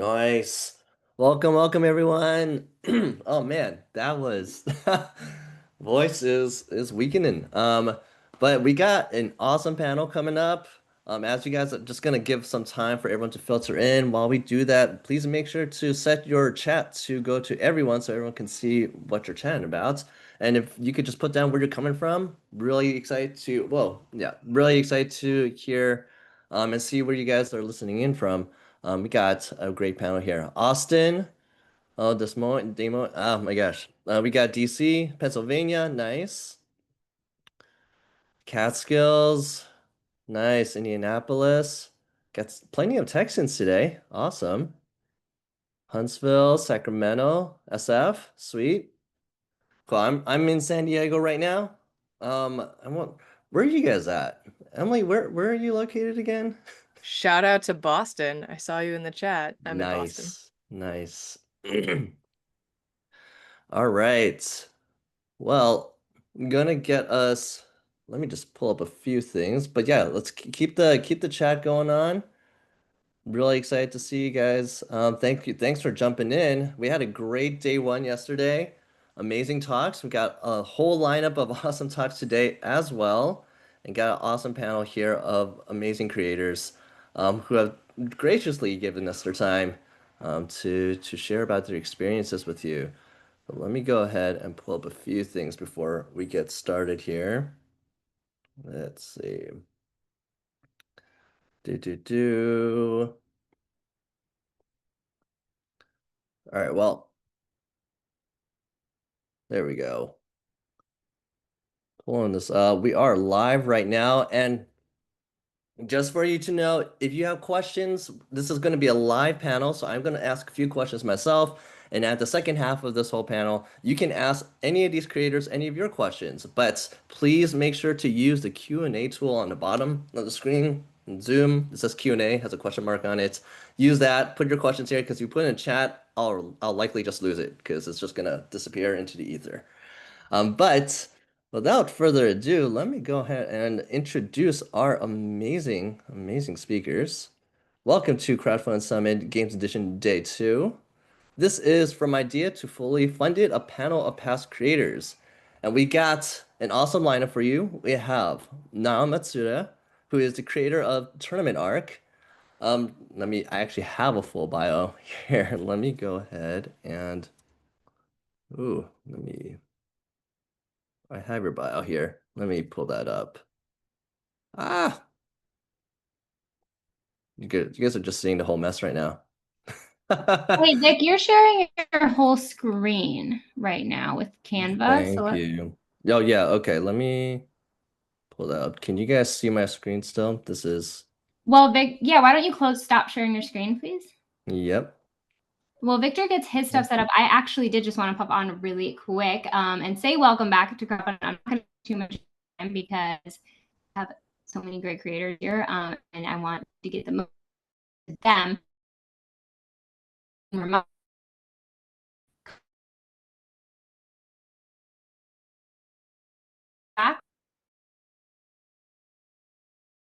Nice. Welcome everyone. Oh man, that was voice is weakening. But we got an awesome panel coming up. As you guys are just gonna give some time for everyone to filter in. While we do that, please make sure to set your chat to go to everyone so everyone can see what you're chatting about. And if you could just put down where you're coming from, really excited to hear and see where you guys are listening in from. We got a great panel here. Austin, oh, Des Moines, Demo, oh my gosh. We got DC, Pennsylvania, nice. Catskills, nice. Indianapolis, got plenty of Texans today. Awesome. Huntsville, Sacramento, SF, sweet. Cool. I'm in San Diego right now. I want. Where are you guys at? Emily, where are you located again? Shout out to Boston. I saw you in the chat. I'm in Boston. Nice, nice. All right. Well, I'm gonna get us. Let me just pull up a few things. But yeah, let's keep the chat going on. Really excited to see you guys. Thank you. Thanks for jumping in. We had a great day one yesterday. Amazing talks. We got a whole lineup of awesome talks today as well, and got an awesome panel here of amazing creators who have graciously given us their time to share about their experiences with you. But let me go ahead and pull up a few things before we get started here. Let's see. Do. All right, well, there we go. Pulling this up. We are live right now, and just for you to know, if you have questions, this is going to be a live panel, so I'm going to ask a few questions myself. And at the second half of this whole panel, you can ask any of these creators any of your questions. But please make sure to use the Q&A tool on the bottom of the screen. In Zoom, it says Q&A, has a question mark on it. Use that, put your questions here, because if you put it in chat, I'll likely just lose it, because it's just going to disappear into the ether. But without further ado, let me go ahead and introduce our amazing speakers. Welcome to Crowdfund Summit Games Edition Day 2. This is from idea to fully funded, a panel of past creators. And we got an awesome lineup for you. We have Nao Matsuda, who is the creator of Tournament Arc. I actually have a full bio here. Let me go ahead and, I have your bio here. Let me pull that up. Ah, you guys are just seeing the whole mess right now. Wait, Nick, you're sharing your whole screen right now with Canva. Thank you. Oh yeah, okay. Let me pull that up. Can you guys see my screen still? This is Vic, yeah, why don't you stop sharing your screen, please? Yep. Well, Victor gets his stuff set up. I actually did just want to pop on really quick and say welcome back to Crowdfund. I'm not going to too much time because I have so many great creators here, and I want to get the most of them. Back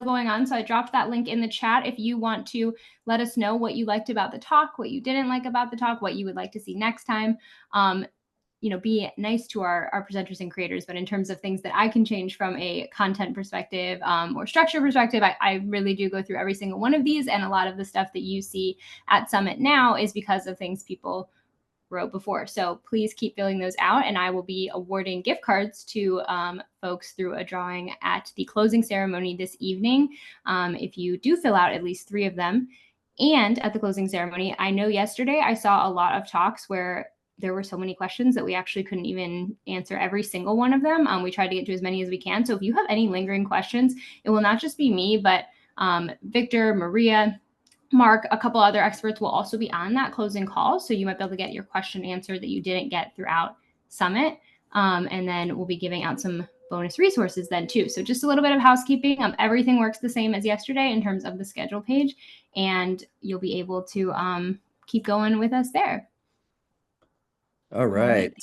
going on. So I dropped that link in the chat if you want to let us know what you liked about the talk, what you didn't like about the talk, what you would like to see next time. Be nice to our presenters and creators, but in terms of things that I can change from a content perspective or structure perspective, I really do go through every single one of these. And a lot of the stuff that you see at Summit now is because of things people wrote before. So please keep filling those out, and I will be awarding gift cards to folks through a drawing at the closing ceremony this evening. If you do fill out at least 3 of them. And at the closing ceremony, I know yesterday I saw a lot of talks where there were so many questions that we actually couldn't even answer every single one of them. We tried to get to as many as we can. So if you have any lingering questions, it will not just be me, but Victor, Maria, Mark, a couple other experts will also be on that closing call. So you might be able to get your question answered that you didn't get throughout Summit. And then we'll be giving out some bonus resources then too. So just a little bit of housekeeping. Everything works the same as yesterday in terms of the schedule page, and you'll be able to keep going with us there. All right.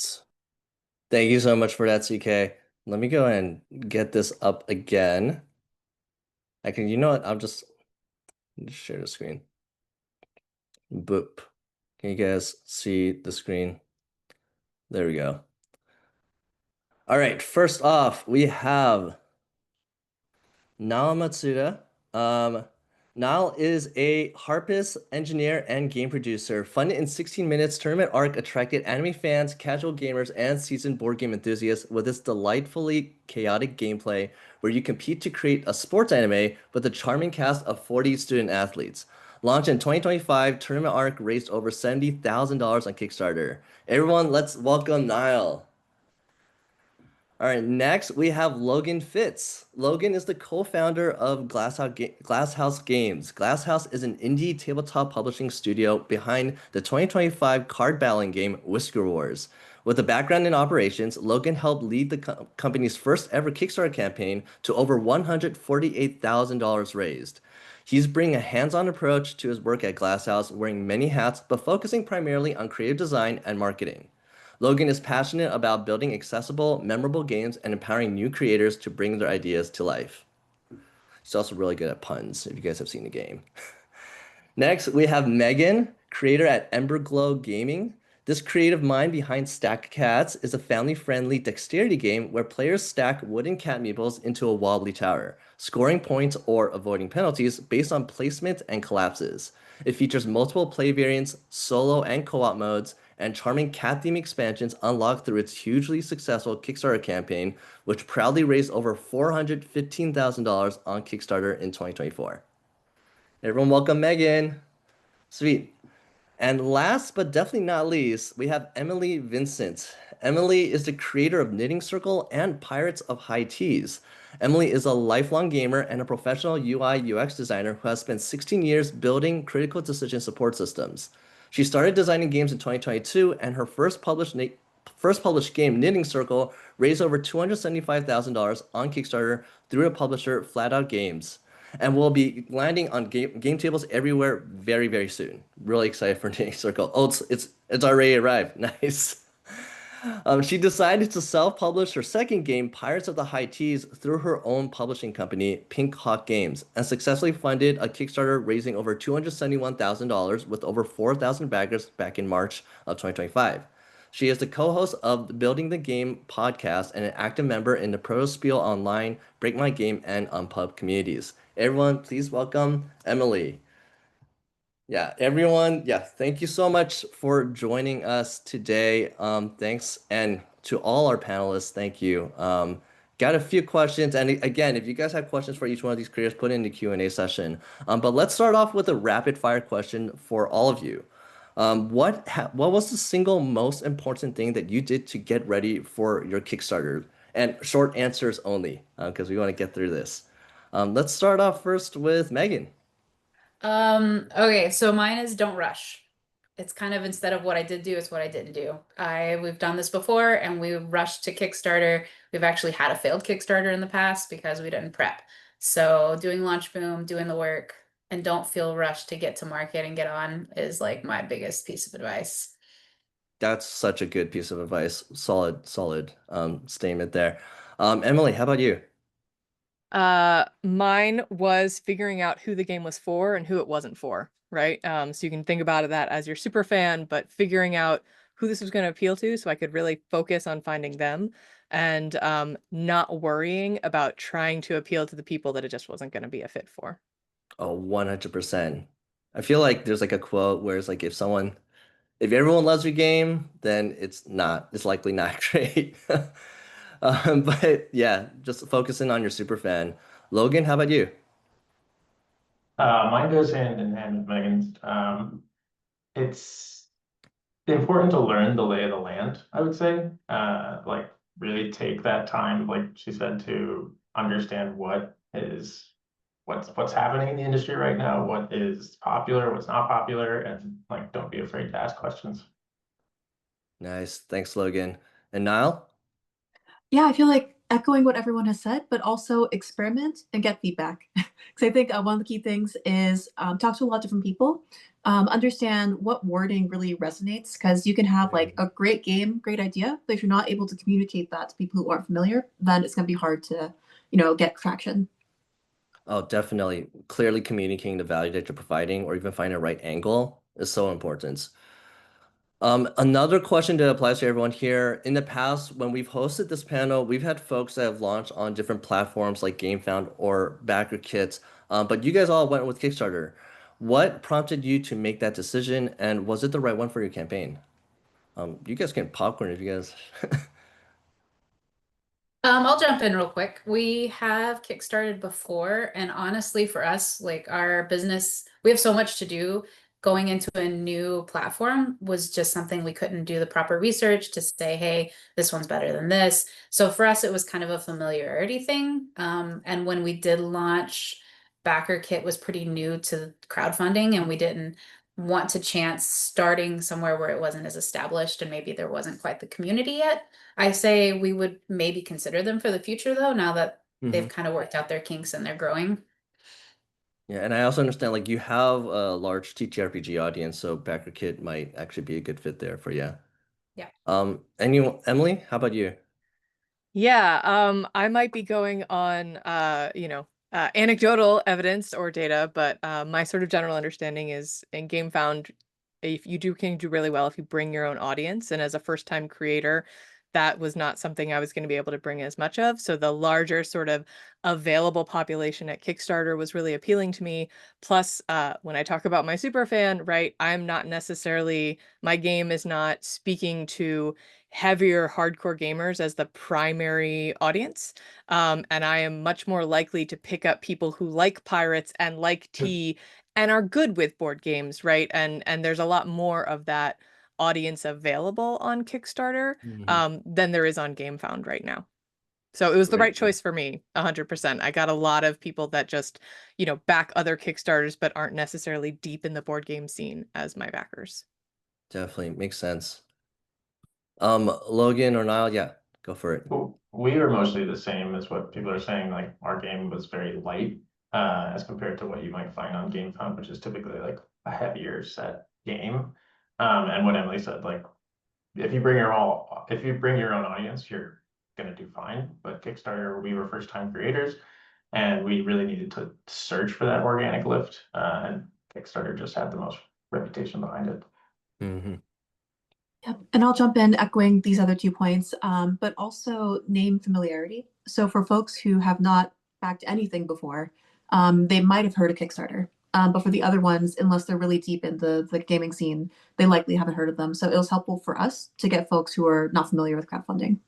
Thank you so much for that, CK. Let me go and get this up again. You know what? I'll just share the screen. Boop. Can you guys see the screen? There we go. All right, first off, we have Nao Matsuda. Nao is a harpist, engineer, and game producer. Fun in 16 Minutes tournament arc attracted anime fans, casual gamers, and seasoned board game enthusiasts with its delightfully chaotic gameplay where you compete to create a sports anime with a charming cast of 40 student athletes. Launched in 2025, tournament arc raised over $70,000 on Kickstarter. Everyone, let's welcome Niall. All right, next we have Logan Fitz. Logan is the co-founder of Glasshouse Games. Glasshouse is an indie tabletop publishing studio behind the 2025 card battling game Whisker Wars. With a background in operations, Logan helped lead the company's first ever Kickstarter campaign to over $148,000 raised. He's bringing a hands-on approach to his work at Glasshouse, wearing many hats but focusing primarily on creative design and marketing. Logan is passionate about building accessible, memorable games and empowering new creators to bring their ideas to life. He's also really good at puns, if you guys have seen the game. Next, we have Megan, creator at Emberglow Gaming. This creative mind behind Stack Cats is a family-friendly dexterity game where players stack wooden cat meeples into a wobbly tower, scoring points or avoiding penalties based on placement and collapses. It features multiple play variants, solo and co-op modes, and charming cat theme expansions unlocked through its hugely successful Kickstarter campaign, which proudly raised over $415,000 on Kickstarter in 2024. Everyone, welcome Megan. Sweet. And last but definitely not least, we have Emily Vincent. Emily is the creator of Knitting Circle and Pirates of High Teas. Emily is a lifelong gamer and a professional UI UX designer who has spent 16 years building critical decision support systems. She started designing games in 2022, and her first published game, Knitting Circle, raised over $275,000 on Kickstarter through a publisher, Flatout Games, and will be landing on game tables everywhere very, very soon. Really excited for Knitting Circle. Oh, it's already arrived. Nice. She decided to self-publish her second game, Pirates of the High Teas, through her own publishing company, Pink Hawk Games, and successfully funded a Kickstarter raising over $271,000 with over 4,000 backers back in March of 2025. She is the co-host of the Building the Game podcast and an active member in the Protospiel Online, Break My Game, and Unpub communities. Everyone, please welcome Emily. Yeah, everyone, yeah, thank you so much for joining us today. Thanks, and to all our panelists, thank you. Got a few questions, and again, if you guys have questions for each one of these creators, put it in the Q&A session. But let's start off with a rapid fire question for all of you. What was the single most important thing that you did to get ready for your Kickstarter? And short answers only, because we want to get through this. Let's start off first with Megan. Okay, so mine is don't rush. It's kind of instead of what I did do, it's what I didn't do. We've done this before and we rushed to Kickstarter. We've actually had a failed Kickstarter in the past because we didn't prep. So doing Launch Boom, doing the work, and don't feel rushed to get to market and get on is like my biggest piece of advice. That's such a good piece of advice. Solid statement there. Emily, how about you? Mine was figuring out who the game was for and who it wasn't for, right? So you can think about that as your super fan, but figuring out who this was going to appeal to so I could really focus on finding them and not worrying about trying to appeal to the people that it just wasn't going to be a fit for. Oh, 100%. I feel like there's like a quote where it's like if everyone loves your game, then it's likely not great. But yeah, just focusing on your super fan. Logan, how about you? Mine goes hand in hand with Megan's. It's important to learn the lay of the land, I would say. Like really take that time, like she said, to understand what's happening in the industry right now, what is popular, what's not popular, and like don't be afraid to ask questions. Nice. Thanks, Logan. And Niall? Yeah, I feel like echoing what everyone has said, but also experiment and get feedback. Because I think one of the key things is talk to a lot of different people, understand what wording really resonates. Because you can have like a great game, great idea, but if you're not able to communicate that to people who aren't familiar, then it's going to be hard to, get traction. Oh, definitely. Clearly communicating the value that you're providing or even finding the right angle is so important. Another question that applies to everyone here. In the past, when we've hosted this panel, we've had folks that have launched on different platforms like GameFound or BackerKit, but you guys all went with Kickstarter. What prompted you to make that decision, and was it the right one for your campaign? You guys can popcorn if you guys. I'll jump in real quick. We have kickstarted before, and honestly, for us, like our business, we have so much to do. Going into a new platform was just something we couldn't do the proper research to say, hey, this one's better than this. So for us, it was kind of a familiarity thing. And when we did launch, BackerKit was pretty new to crowdfunding, and we didn't want to chance starting somewhere where it wasn't as established and maybe there wasn't quite the community yet. I say we would maybe consider them for the future though, now that they've kind of worked out their kinks and they're growing. Yeah, and I also understand like you have a large TTRPG audience, so BackerKit might actually be a good fit there for you. Yeah. Emily, how about you? Yeah, I might be going on, anecdotal evidence or data, but my sort of general understanding is in GameFound, if you can do really well if you bring your own audience. And as a first-time creator, that was not something I was going to be able to bring as much of. So the larger sort of available population at Kickstarter was really appealing to me. Plus, when I talk about my super fan, right, I'm not necessarily, my game is not speaking to heavier hardcore gamers as the primary audience. And I am much more likely to pick up people who like pirates and like tea and are good with board games, right? And there's a lot more of that audience available on Kickstarter than there is on GameFound right now. So it was the right choice for me, 100%. I got a lot of people that just, back other Kickstarters, but aren't necessarily deep in the board game scene as my backers. Definitely makes sense. Logan or Niall, yeah, go for it. Well, we are mostly the same as what people are saying. Like our game was very light, as compared to what you might find on GameFound, which is typically like a heavier set game. And what Emily said, like if you bring your own audience, you're gonna do fine. But Kickstarter, we were first time creators, and we really needed to search for that organic lift. And Kickstarter just had the most reputation behind it. Yep. And I'll jump in echoing these other 2 points, but also name familiarity. So for folks who have not backed anything before, they might have heard of Kickstarter. But for the other ones, unless they're really deep in the gaming scene, they likely haven't heard of them. So it was helpful for us to get folks who are not familiar with crowdfunding.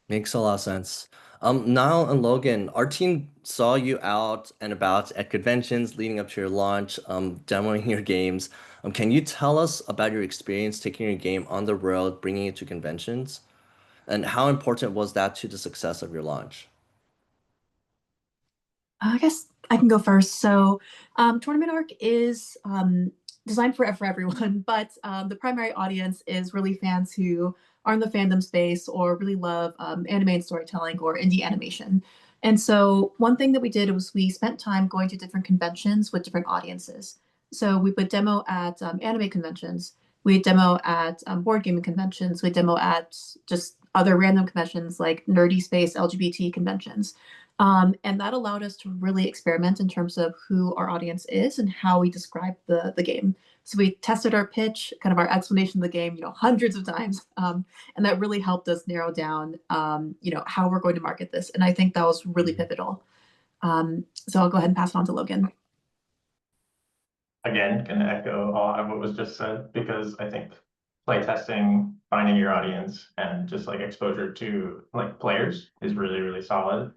Makes a lot of sense. Niall and Logan, our team saw you out and about at conventions leading up to your launch, demoing your games. Can you tell us about your experience taking your game on the road, bringing it to conventions? And how important was that to the success of your launch? I guess I can go first. So, Tournament Arc is designed for everyone, but the primary audience is really fans who are in the fandom space or really love anime and storytelling or indie animation. And so, one thing that we did was we spent time going to different conventions with different audiences. So, we would demo at anime conventions, we demo at board gaming conventions, we demo at just other random conventions like nerdy space LGBT conventions. And that allowed us to really experiment in terms of who our audience is and how we describe the game. So we tested our pitch, kind of our explanation of the game, hundreds of times. And that really helped us narrow down, how we're going to market this. And I think that was really pivotal. So I'll go ahead and pass it on to Logan. Again, can echo a lot of what was just said, because I think playtesting, finding your audience, and just like exposure to like players is really, really solid.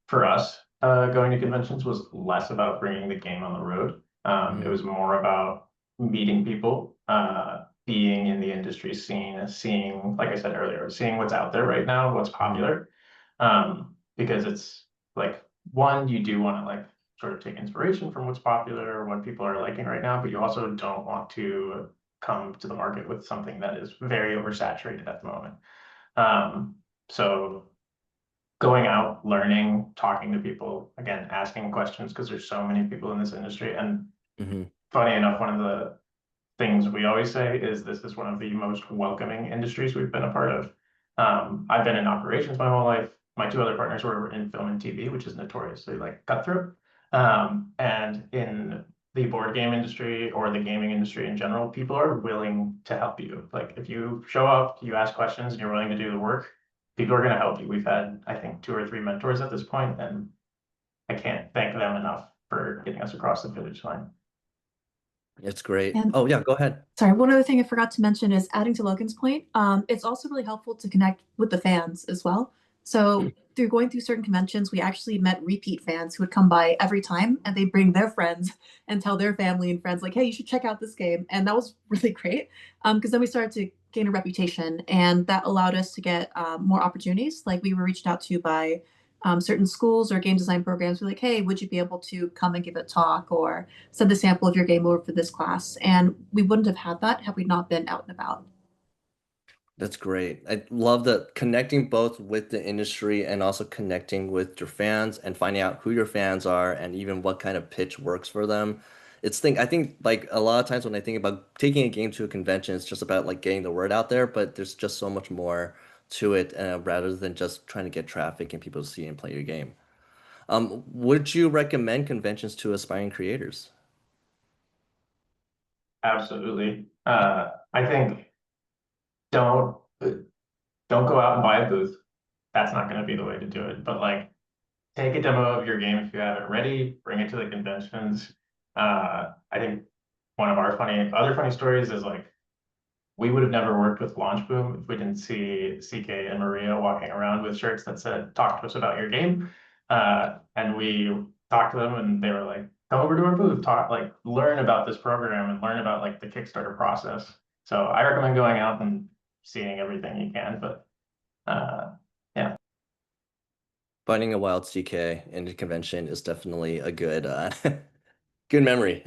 For us, going to conventions was less about bringing the game on the road. It was more about meeting people, being in the industry scene, seeing, like I said earlier, seeing what's out there right now, what's popular. Because it's like, one, you do want to like sort of take inspiration from what's popular or what people are liking right now, but you also don't want to come to the market with something that is very oversaturated at the moment. So going out, learning, talking to people, again, asking questions, because there's so many people in this industry. And funny enough, one of the things we always say is this is one of the most welcoming industries we've been a part of. I've been in operations my whole life. My two other partners were in film and TV, which is notoriously like cutthroat. And in the board game industry or the gaming industry in general, people are willing to help you. Like if you show up, you ask questions, and you're willing to do the work, people are going to help you. We've had, I think, 2 or 3 mentors at this point, and I can't thank them enough for getting us across the finish line. It's great. And Oh yeah, go ahead. sorry, one other thing I forgot to mention is adding to Logan's point. It's also really helpful to connect with the fans as well. So through going through certain conventions, we actually met repeat fans who would come by every time, and they bring their friends and tell their family and friends like, "Hey, you should check out this game." And that was really great because then we started to gain a reputation, and that allowed us to get more opportunities. Like we were reached out to by certain schools or game design programs. We're like, "Hey, would you be able to come and give a talk or send a sample of your game over for this class?" And we wouldn't have had that had we not been out and about. That's great. I love the connecting both with the industry and also connecting with your fans and finding out who your fans are and even what kind of pitch works for them. I think like a lot of times when I think about taking a game to a convention, it's just about like getting the word out there, but there's just so much more to it rather than just trying to get traffic and people to see and play your game. Would you recommend conventions to aspiring creators? Absolutely. I think don't don't go out and buy a booth. That's not going to be the way to do it. But like, take a demo of your game if you have it ready. Bring it to the conventions. I think one of our other funny stories is like we would have never worked with Launch Boom if we didn't see CK and Maria walking around with shirts that said "Talk to us about your game," and we talked to them, and they were like, "Come over to our booth, learn about this program and learn about like the Kickstarter process." So I recommend going out and seeing everything you can. But yeah, Finding a wild CK in a convention is definitely a good good memory.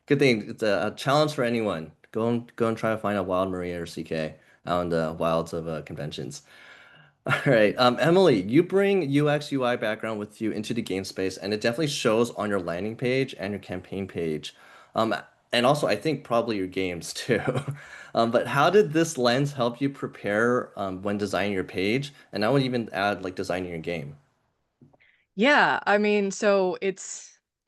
Good thing. It's a challenge for anyone. Go and try to find a wild Maria or CK out in the wilds of conventions. All right. Emily, you bring UX UI background with you into the game space, and it definitely shows on your landing page and your campaign page. Um, and also I think probably your games too. But how did this lens help you prepare when designing your page? And I would even add like designing your game. Yeah, I mean, so it's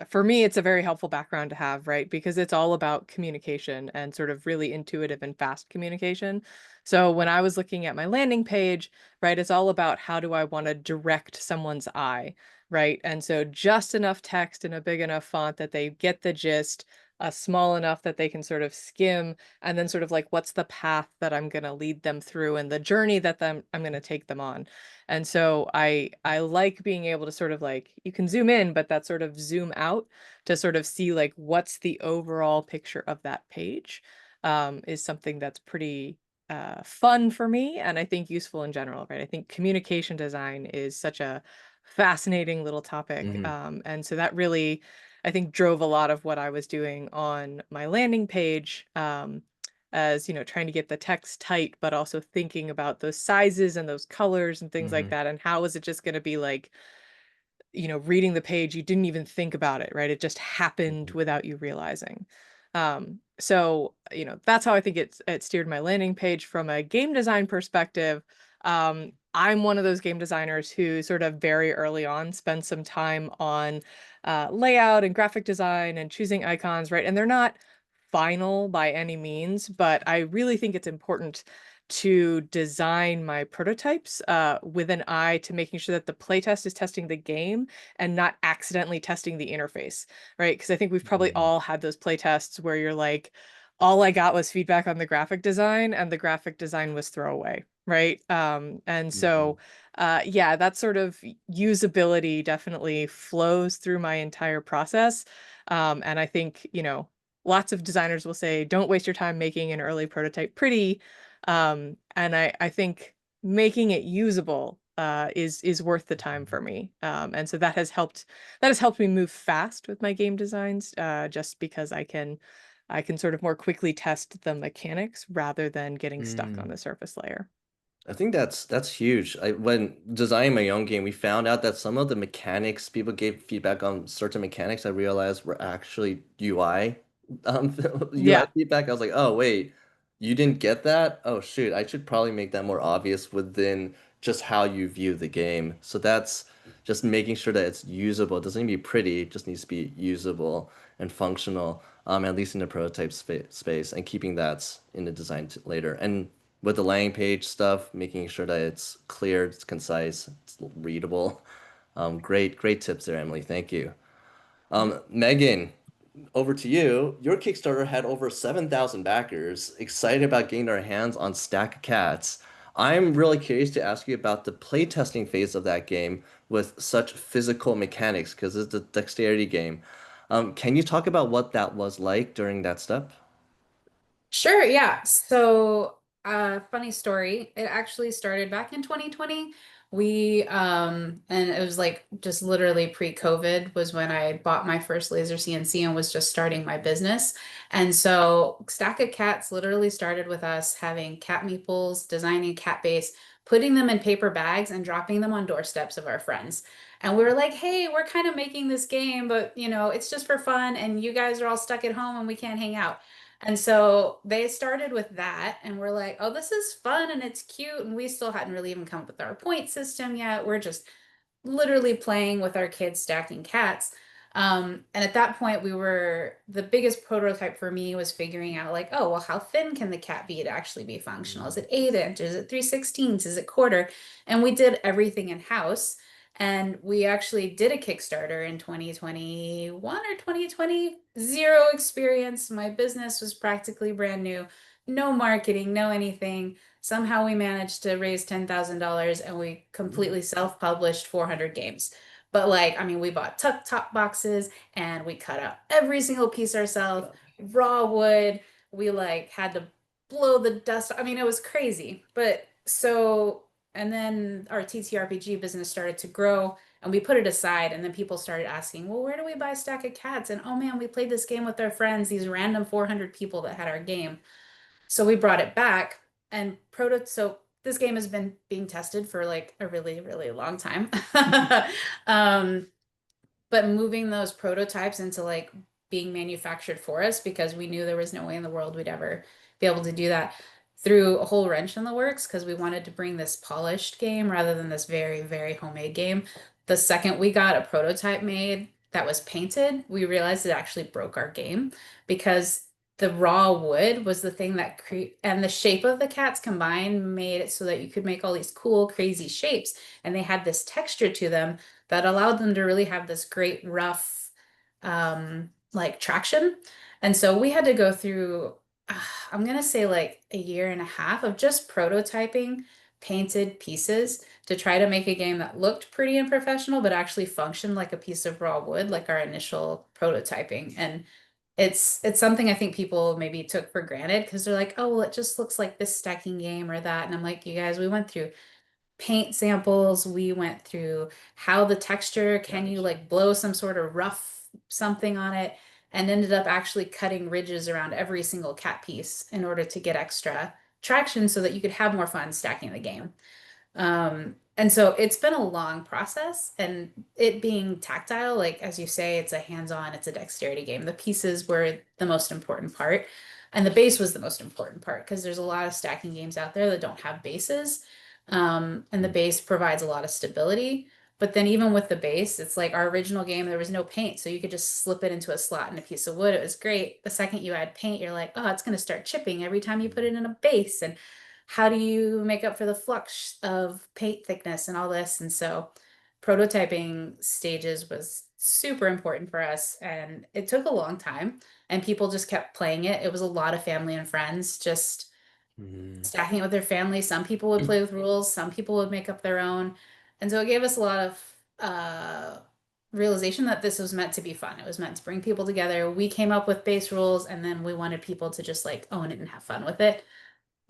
for me, it's a very helpful background to have, right? Because it's all about communication and sort of really intuitive and fast communication. So when I was looking at my landing page, right, it's all about how do I want to direct someone's eye, right? And so just enough text in a big enough font that they get the gist, small enough that they can sort of skim, and then sort of like what's the path that I'm going to lead them through and the journey that I'm going to take them on. And so I like being able to sort of like you can zoom in, but that sort of zoom out to sort of see like what's the overall picture of that page is something that's pretty fun for me and I think useful in general, right? I think communication design is such a fascinating little topic. Hmm. And so that really, I think, drove a lot of what I was doing on my landing page. As you know, trying to get the text tight, but also thinking about those sizes and those colors and things like Hmm. that. And how is it just going to be like, you know, reading the page, you didn't even think about it, right? It just happened without you realizing. So, you know, that's how I think it steered my landing page from a game design perspective. I'm one of those game designers who sort of very early on spend some time on layout and graphic design and choosing icons, right? And they're not final by any means, but I really think it's important to design my prototypes with an eye to making sure that the playtest is testing the game and not accidentally testing the interface, right? Because I think we've probably all had those playtests where you're like, all I got was feedback on the graphic design and the graphic design was throwaway, right? And so, yeah, that sort of usability definitely flows through my entire process. And I think, you know, lots of designers will say, don't waste your time making an early prototype pretty. And I think making it usable is worth the time for me. And so that has helped me move fast with my game designs, just because I can sort of more quickly test the mechanics rather than getting stuck on Mm. the surface layer. I think that's huge. When designing my own game, we found out that some of the mechanics people gave feedback on certain mechanics I realized were actually UI UI Yeah. feedback. I was like, oh wait, you didn't get that? Oh shoot, I should probably make that more obvious within just how you view the game. So just making sure that it's usable. It doesn't need to be pretty, it just needs to be usable and functional, at least in the prototype space, and keeping that in the design later. And with the landing page stuff, making sure that it's clear, it's concise, it's readable. Great tips there, Emily. Thank you. Megan, over to you. Your Kickstarter had over 7,000 backers, excited about getting their hands on Stack of Cats. I'm really curious to ask you about the playtesting phase of that game with such physical mechanics, because it's a dexterity game. Can you talk about what that was like during that step? Sure, yeah. So, funny story. It actually started back in 2020. And it was like just literally pre-COVID was when I bought my first laser CNC and was just starting my business. And so Stack of Cats literally started with us having cat meeples, designing cat base, putting them in paper bags and dropping them on doorsteps of our friends. And we were like, hey, we're kind of making this game, but it's just for fun, and you guys are all stuck at home and we can't hang out. And so they started with that, and we're like, oh, this is fun and it's cute. And we still hadn't really even come up with our point system yet. We're just literally playing with our kids stacking cats. And at that point, the biggest prototype for me was figuring out, like, oh, well, how thin can the cat be to actually be functional? Is it 8 inch? Is it 3/16? Is it quarter? And we did everything in house. And we actually did a Kickstarter in 2021 or 2020. Zero experience. My business was practically brand new. No marketing, no anything. Somehow we managed to raise $10,000 and we completely self-published 400 games. But like, I mean, we bought top boxes and we cut out every single piece ourselves, raw wood. We like had to blow the dust. I mean, it was crazy. But so, and then our TTRPG business started to grow and we put it aside, and then people started asking, well, where do we buy Stack of Cats? And oh man, we played this game with our friends, these random 400 people that had our game. So we brought it back, and so this game has been being tested for like a really, really long time. um, but moving those prototypes into like being manufactured for us, because we knew there was no way in the world we'd ever be able to do that, threw a whole wrench in the works, because we wanted to bring this polished game rather than this very, very homemade game. The second we got a prototype made that was painted, we realized it actually broke our game, because the raw wood was the thing that and the shape of the cats combined made it so that you could make all these cool, crazy shapes. And they had this texture to them that allowed them to really have this great rough, like traction. And so we had to go through, I'm gonna say like a year and a half of just prototyping painted pieces to try to make a game that looked pretty and professional, but actually functioned like a piece of raw wood, like our initial prototyping. And it's something I think people maybe took for granted, because they're like, oh, well, it just looks like this stacking game or that. And I'm like, you guys, we went through paint samples, we went through how the texture, can you like blow some sort of rough something on it, and ended up actually cutting ridges around every single cat piece in order to get extra traction so that you could have more fun stacking the game. And so it's been a long process, and it being tactile, like as you say, it's a hands-on, it's a dexterity game. The pieces were the most important part, and the base was the most important part, because there's a lot of stacking games out there that don't have bases. And the base provides a lot of stability. But then even with the base, it's like our original game, there was no paint. So you could just slip it into a slot in a piece of wood. It was great. The second you add paint, you're like, oh, it's going to start chipping every time you put it in a base. And how do you make up for the flux of paint thickness and all this? And so prototyping stages was super important for us, and it took a long time, and people just kept playing it. It was a lot of family and friends just stacking it with their family. Some people would play with rules, some people would make up their own. And so it gave us a lot of realization that this was meant to be fun. It was meant to bring people together. We came up with base rules, and then we wanted people to just like own it and have fun with it.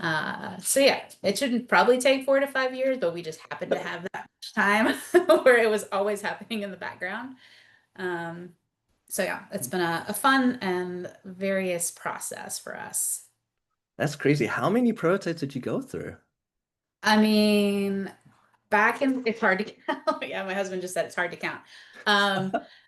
So yeah, it shouldn't probably take 4 to 5 years, but we just happened to have that much time where it was always happening in the background. So yeah, it's been a fun and various process for us. That's crazy. How many prototypes did you go through? I mean, it's hard to count. Yeah, my husband just said it's hard to count.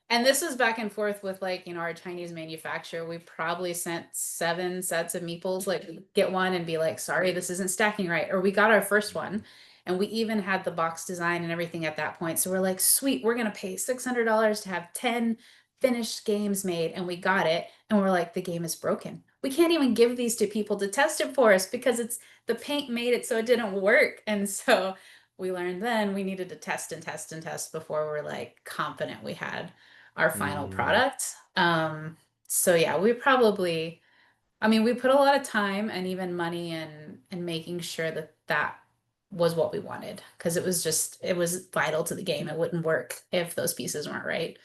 And this was back and forth with like, our Chinese manufacturer. We probably sent 7 sets of meeples, like get one and be like, sorry, this isn't stacking right. Or we got our first one And we even had the box design and everything at that point. So we're like, sweet, we're going to pay $600 to have 10 finished games made. And we got it. And we're like, the game is broken. We can't even give these to people to test it for us because it's the paint made it so it didn't work. And so we learned then we needed to test and test and test before we're like confident we had our final product. So yeah, we probably, I mean, we put a lot of time and even money in making sure that that was what we wanted, because it was vital to the game. It wouldn't work if those pieces weren't right.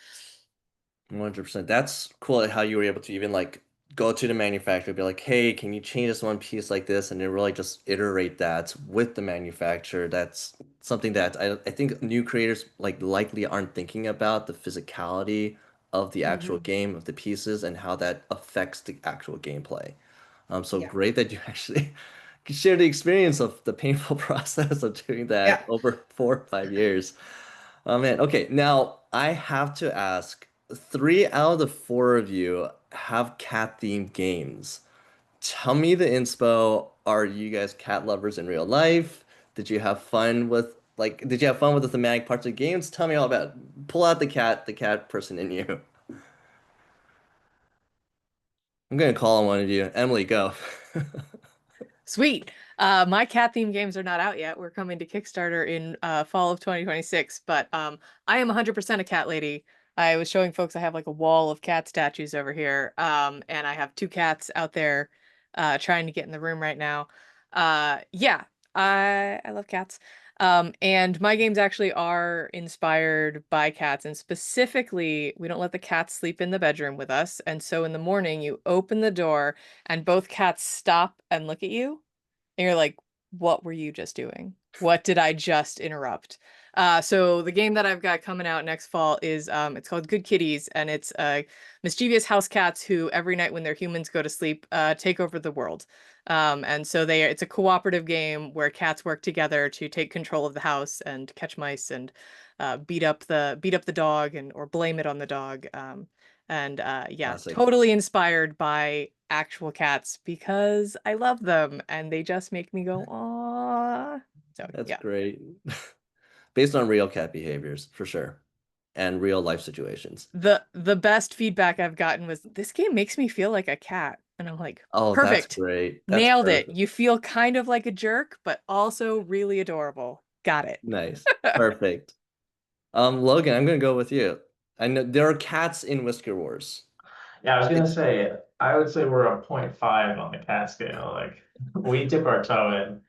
100%. That's cool how you were able to even like go to the manufacturer, be like, hey, can you change this one piece like this? And then really just iterate that with the manufacturer. That's something that I think new creators like likely aren't thinking about the physicality of the actual game, of the pieces, and how that affects the actual gameplay. So Yeah. great that you actually share the experience of the painful process of doing that Yeah. over 4 or 5 years. Oh man. Okay, now I have to ask, 3 out of the 4 of you have cat-themed games. Tell me the inspo. Are you guys cat lovers in real life? Did you have fun with did you have fun with the thematic parts of games? Tell me all about it. Pull out the cat person in you. I'm gonna call on one of you. Emily, go. Sweet. My cat themed games are not out yet. We're coming to Kickstarter in fall of 2026, but I am 100% a cat lady. I was showing folks I have like a wall of cat statues over here, and I have 2 cats out there trying to get in the room right now. Yeah, I love cats. And my games actually are inspired by cats, and specifically, we don't let the cats sleep in the bedroom with us. And so in the morning, you open the door and both cats stop and look at you, and you're like, what were you just doing? What did I just interrupt? So the game that I've got coming out next fall is it's called Good Kitties, and it's mischievous house cats who every night when their humans go to sleep take over the world. And so it's a cooperative game where cats work together to take control of the house and catch mice and beat up the dog and or blame it on the dog. And yeah, Classic. totally inspired by actual cats because I love them and they just make me go, "Aw." So That's yeah. great. Based on real cat behaviors, for sure, and real life situations. The best feedback I've gotten was this game makes me feel like a cat. And I'm like, Oh, that's perfect. great. That's Nailed it. perfect. You feel kind of like a jerk, but also really adorable. Got it. Nice. Perfect. Logan, I'm gonna go with you. I know there are cats in Whisker Wars. Yeah, I was gonna It's- say, I would say we're a 0.5 on the cat scale. Like we dip our toe in.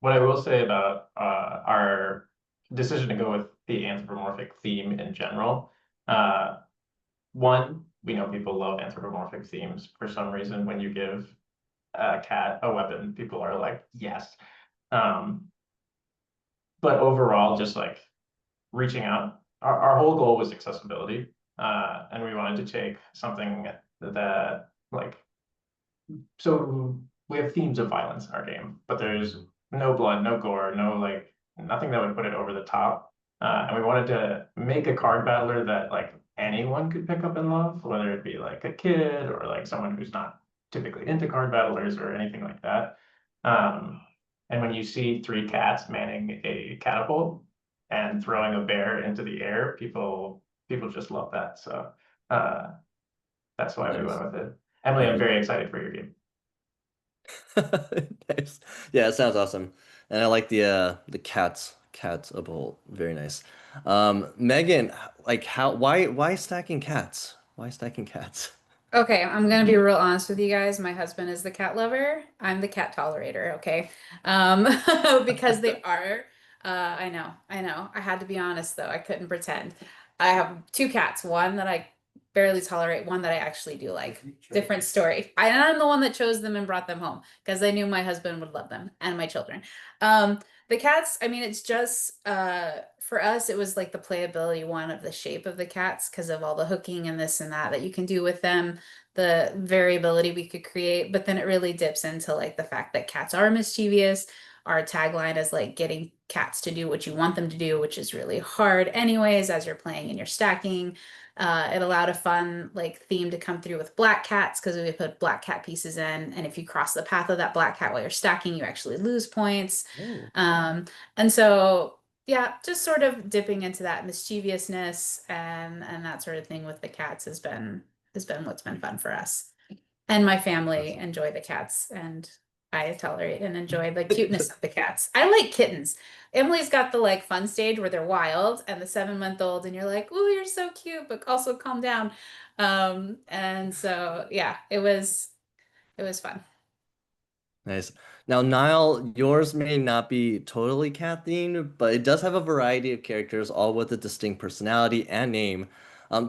What I will say about our decision to go with the anthropomorphic theme in general, one, we know people love anthropomorphic themes for some reason. When you give a cat a weapon, people are like, yes. But overall, just like reaching out, our whole goal was accessibility. And we wanted to take something that like, so we have themes of violence in our game, but there's no blood, no gore, no like nothing that would put it over the top. And we wanted to make a card battler that like anyone could pick up and love, whether it be like a kid or like someone who's not typically into card battlers or anything like that. And when you see 3 cats manning a catapult and throwing a bear into the air, people just love that. So that's why we Nice. went with it. Emily, I'm Nice. very excited for your game. Nice. Yeah, it sounds awesome. And I like the cats of whole. Very nice. Megan, like why stacking cats? Why stacking cats? Okay, I'm gonna be real honest with you guys. My husband is the cat lover. I'm the cat tolerator, okay? Because they are. I know. I had to be honest though. I couldn't pretend. I have 2 cats, one that I barely tolerate, one that I actually do like. Different story. I'm the one that chose them and brought them home because I knew my husband would love them and my children. The cats, I mean, it's just for us, it was like the playability one of the shape of the cats because of all the hooking and this and that you can do with them, the variability we could create. But then it really dips into like the fact that cats are mischievous. Our tagline is like getting cats to do what you want them to do, which is really hard anyways as you're playing and you're stacking. It allowed a fun like theme to come through with black cats because we put black cat pieces in, and if you cross the path of that black cat while you're stacking, you actually lose points. Oh. And so yeah, just sort of dipping into that mischievousness and that sort of thing with the cats has been what's been fun for us. And my family enjoy the cats, and I tolerate and enjoy the cuteness of the cats. I like kittens. Emily's got the like fun stage where they're wild and the 7-month-old, and you're like, oh, you're so cute, but also calm down. And so yeah, it was fun. Nice. Now, Niall, yours may not be totally cat themed, but it does have a variety of characters, all with a distinct personality and name.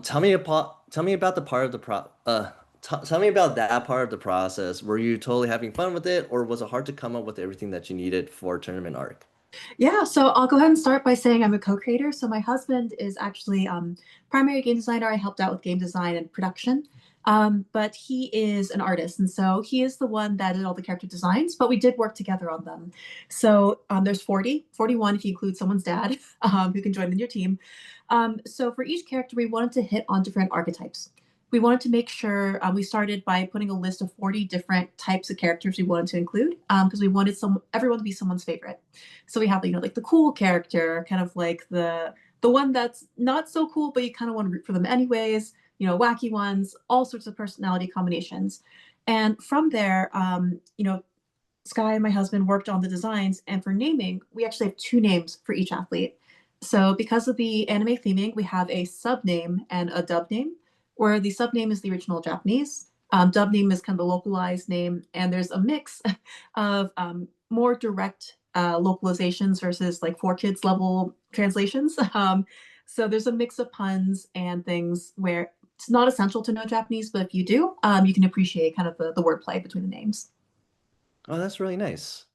Tell me about the part of the tell me about that part of the process. Were you totally having fun with it, or was it hard to come up with everything that you needed for Tournament Arc? Yeah, so I'll go ahead and start by saying I'm a co-creator. So my husband is actually primary game designer. I helped out with game design and production. But he is an artist, and so he is the one that did all the character designs, but we did work together on them. So there's 41 if you include someone's dad, who can join in your team. So for each character, we wanted to hit on different archetypes. We wanted to make sure we started by putting a list of 40 different types of characters we wanted to include, because we wanted everyone to be someone's favorite. So we have, like the cool character, kind of like the one that's not so cool, but you kind of want to root for them anyways, wacky ones, all sorts of personality combinations. And from there, Sky and my husband worked on the designs, and for naming, we actually have 2 names for each athlete. So because of the anime theming, we have a sub name and a dub name, where the sub name is the original Japanese. Dub name is kind of the localized name, and there's a mix of more direct localizations versus like 4Kids level translations. So there's a mix of puns and things where it's not essential to know Japanese, but if you do, you can appreciate kind of the wordplay between the names. Oh, that's really nice.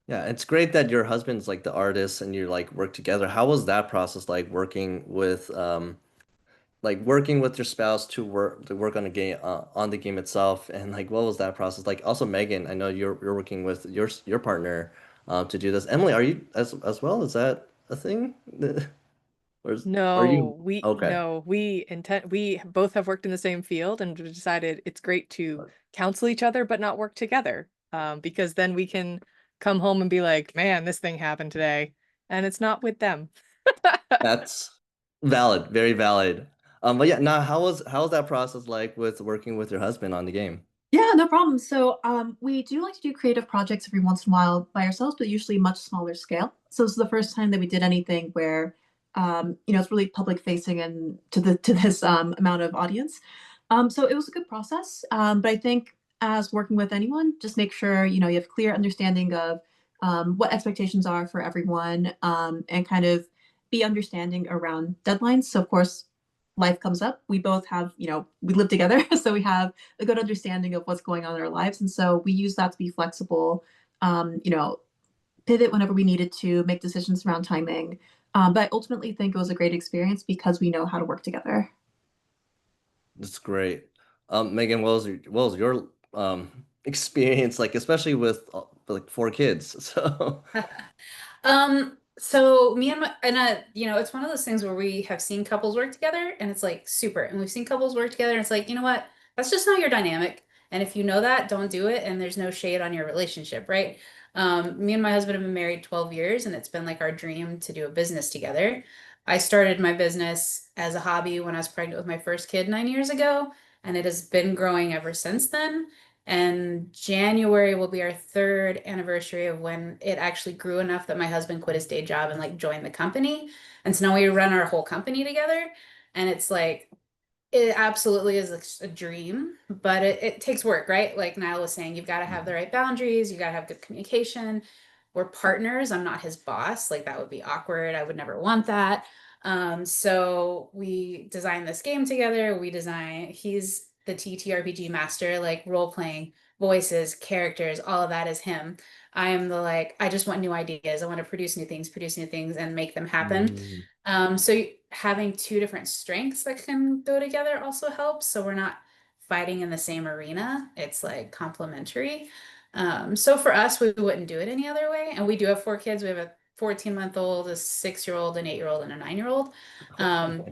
Yeah, it's great that your husband's like the artist and you like work together. How was that process like working with your spouse to work on the game itself, and like what was that process like? Also, Megan, I know you're working with your partner to do this. Emily, are you as well? Is that a thing? Are you okay? We both have worked in the same field and we decided it's great to counsel each other but not work together, because then we can come home and be like, man, this thing happened today, and it's not with them. That's valid, very valid. But yeah, now how was that process like with working with your husband on the game? Yeah, no problem. So we do like to do creative projects every once in a while by ourselves, but usually much smaller scale. So this is the first time that we did anything where it's really public facing and to this amount of audience. So it was a good process. But I think as working with anyone, just make sure you have clear understanding of what expectations are for everyone, and kind of be understanding around deadlines. So of course, life comes up. We both have, we live together, so we have a good understanding of what's going on in our lives, and so we use that to be flexible. Pivot whenever we needed to, make decisions around timing. But I ultimately think it was a great experience because we know how to work together. That's great. Megan, what was your experience like, especially with like 4 kids? So So me and it's one of those things where we have seen couples work together and it's like super, and we've seen couples work together and it's like, you know what, that's just not your dynamic. And if you know that, don't do it. And there's no shade on your relationship, right? Me and my husband have been married 12 years and it's been like our dream to do a business together. I started my business as a hobby when I was pregnant with my first kid 9 years ago, and it has been growing ever since then. And January will be our 3rd anniversary of when it actually grew enough that my husband quit his day job and like joined the company. And so now we run our whole company together. And it's like, it absolutely is a dream, but it takes work, right? Like Niall was saying, you've got to have the right boundaries, you got to have good communication. We're partners. I'm not his boss. Like that would be awkward. I would never want that. So we designed this game together. He's the TTRPG master, like role playing, voices, characters, all of that is him. I am I just want new ideas. I want to produce new things and make them happen. So having 2 different strengths that can go together also helps. So we're not fighting in the same arena. It's like complementary. So for us, we wouldn't do it any other way. And we do have 4 kids. We have a 14-month-old, a 6-year-old, an 8-year-old, and a 9-year-old.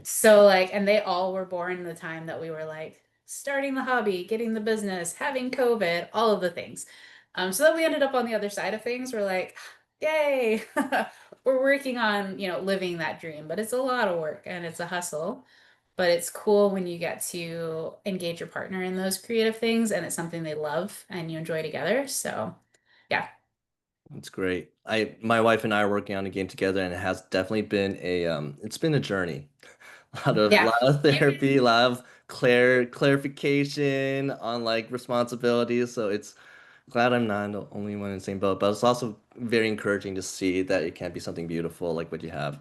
So like, and they all were born in the time that we were like starting the hobby, getting the business, having COVID, all of the things. So then we ended up on the other side of things. We're like, yay, we're working on, living that dream, but it's a lot of work and it's a hustle. But it's cool when you get to engage your partner in those creative things and it's something they love and you enjoy together. So yeah. That's great. My wife and I are working on a game together, and it has definitely been it's been a journey. Yeah. Lot of therapy, a lot of clarification on like responsibilities. So it's glad I'm not the only one in the same boat, but it's also very encouraging to see that it can be something beautiful like what you have.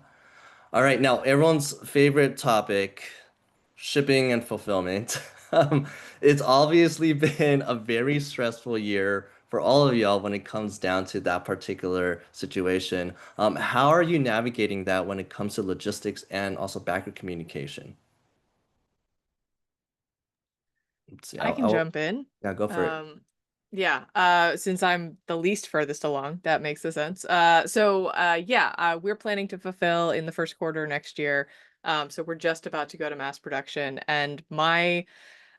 All right, now everyone's favorite topic, shipping and fulfillment. Um, it's obviously been a very stressful year for all of y'all when it comes down to that particular situation. How are you navigating that when it comes to logistics and also backer communication? Let's see. I can jump in. Yeah, go for it. Yeah, since I'm the least furthest along, that makes the sense. We're planning to fulfill in the first quarter next year. So we're just about to go to mass production, and my